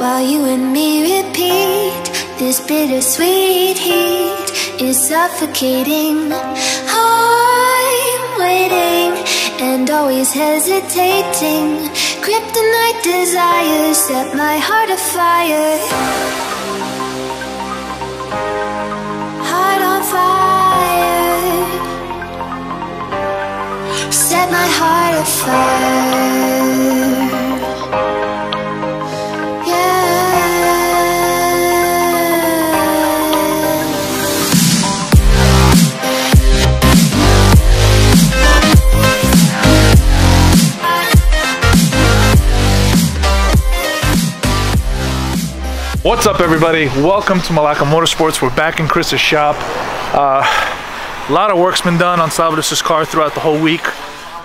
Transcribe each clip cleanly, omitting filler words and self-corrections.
while you and me repeat. This bittersweet heat is suffocating. I'm waiting and always hesitating. Kryptonite desires set my heart afire. Heart on fire. Set my heart afire. What's up, everybody? Welcome to Malaka Motorsports. We're back in Chris's shop. A lot of work's been done on Stav'S' car throughout the whole week.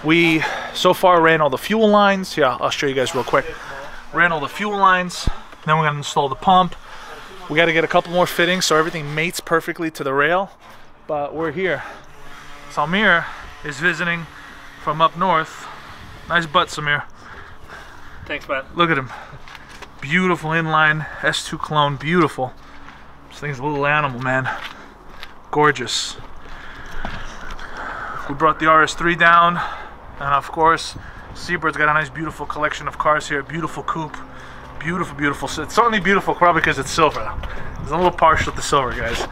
We so far ran all the fuel lines. Yeah, I'll show you guys real quick. Ran all the fuel lines. Then we're gonna install the pump. We got to get a couple more fittings so everything mates perfectly to the rail. But we're here. Samir is visiting from up north. Nice butt, Samir. Thanks, man. Look at him. Beautiful inline S2 clone, beautiful. This thing's a little animal, man. Gorgeous. We brought the RS3 down, and of course, Seabird's got a nice, beautiful collection of cars here. Beautiful coupe, beautiful, beautiful. It's only beautiful probably because it's silver. It's a little partial to silver, guys.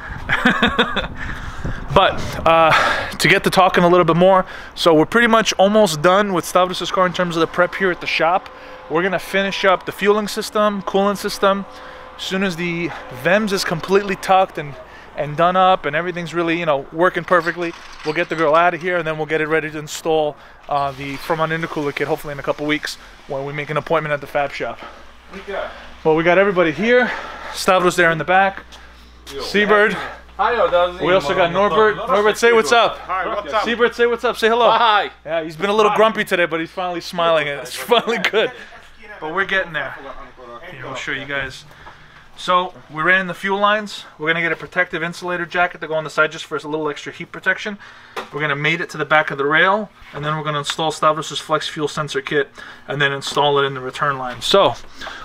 But to get to talking a little bit more, so we're pretty much almost done with Stav'S' car in terms of the prep here at the shop. We're gonna finish up the fueling system, coolant system. As soon as the VEMS is completely tucked and done up and everything's really, you know, working perfectly, we'll get the girl out of here and then we'll get it ready to install the front intercooler kit, hopefully in a couple weeks when we make an appointment at the fab shop. Well, we got everybody here. Stavros there in the back. Seabird. We also got Norbert. Norbert, say what's up. Hi, what's up? Seabird, say what's up. Say hello. Hi. Yeah, he's been a little grumpy today, but he's finally smiling and it's finally good. But we're getting there. Here, I'll show you guys. So we ran the fuel lines. We're gonna get a protective insulator jacket to go on the side just for a little extra heat protection. We're gonna mate it to the back of the rail, and then we're gonna install Stav'S' flex fuel sensor kit and then install it in the return line. So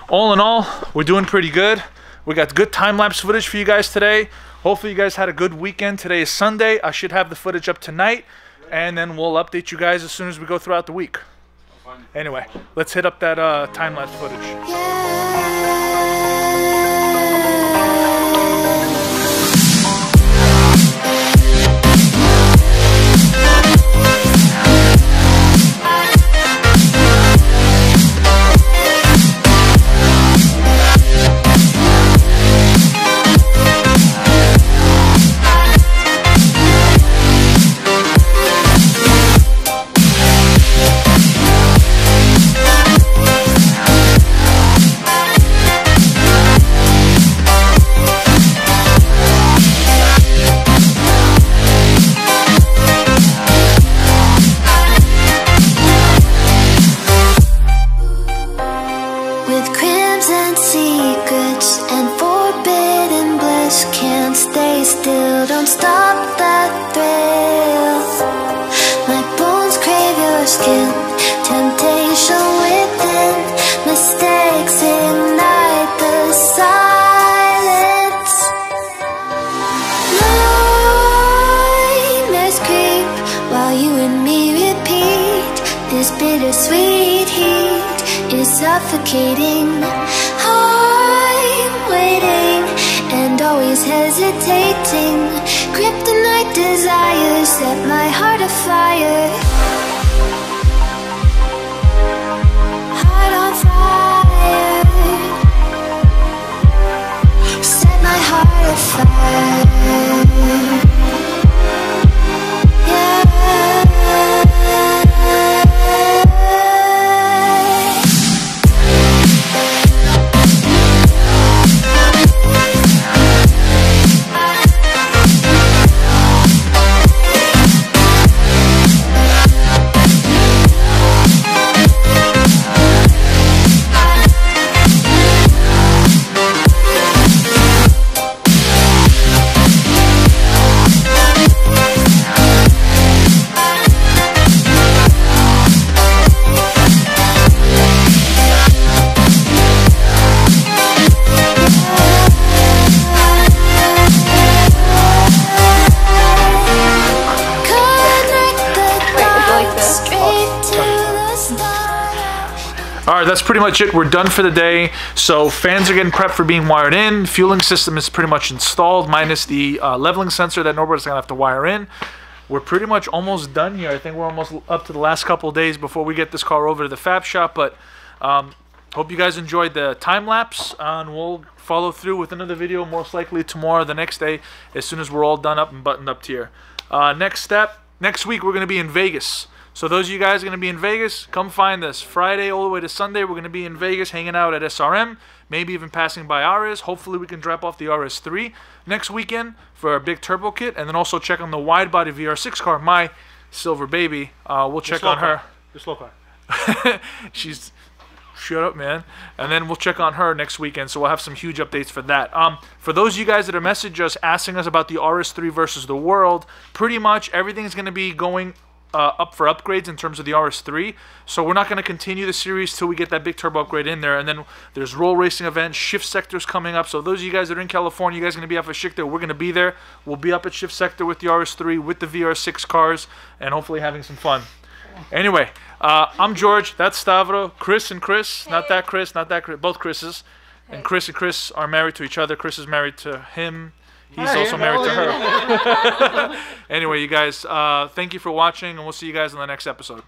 all in all, we're doing pretty good. We got good time-lapse footage for you guys today. Hopefully you guys had a good weekend. Today is Sunday. I should have the footage up tonight, and then we'll update you guys as soon as we go throughout the week. Anyway, let's hit up that time-lapse footage. Bittersweet heat is suffocating. I'm waiting and always hesitating. Kryptonite desires set my heart afire. Heart on fire. Set my heart afire. All right, that's pretty much it. We're done for the day. So fans are getting prepped for being wired in. Fueling system is pretty much installed, minus the leveling sensor that Norbert's gonna have to wire in. We're pretty much almost done here. I think we're almost up to the last couple of days before we get this car over to the fab shop. But hope you guys enjoyed the time lapse, and we'll follow through with another video most likely tomorrow, the next day, as soon as we're all done up and buttoned up here. Next step, next week we're gonna be in Vegas. So those of you guys are going to be in Vegas, come find us. Friday all the way to Sunday, we're going to be in Vegas hanging out at SRM, maybe even passing by RS. Hopefully we can drop off the RS3 next weekend for our big turbo kit, and then also check on the Widebody VR6 car, my silver baby. We'll check on her. The slow car. She's... Shut up, man. And then we'll check on her next weekend, so we'll have some huge updates for that. For those of you guys that are messaging us, asking us about the RS3 versus the World, pretty much everything's going to be going up for upgrades in terms of the RS3, so we're not going to continue the series till we get that big turbo upgrade in there. And then there's roll racing events, shift sectors coming up. So those of you guys that are in California, you guys are going to be up at Shift there. We're going to be there. We'll be up at shift sector with the RS3, with the VR6 cars, and hopefully having some fun. Anyway, I'm George. That's Stavros. Chris and Chris. Not that Chris, not that Chris. Both Chris's. And Chris are married to each other. Chris is married to him. He's also married to her. Anyway, you guys, thank you for watching, and we'll see you guys in the next episode.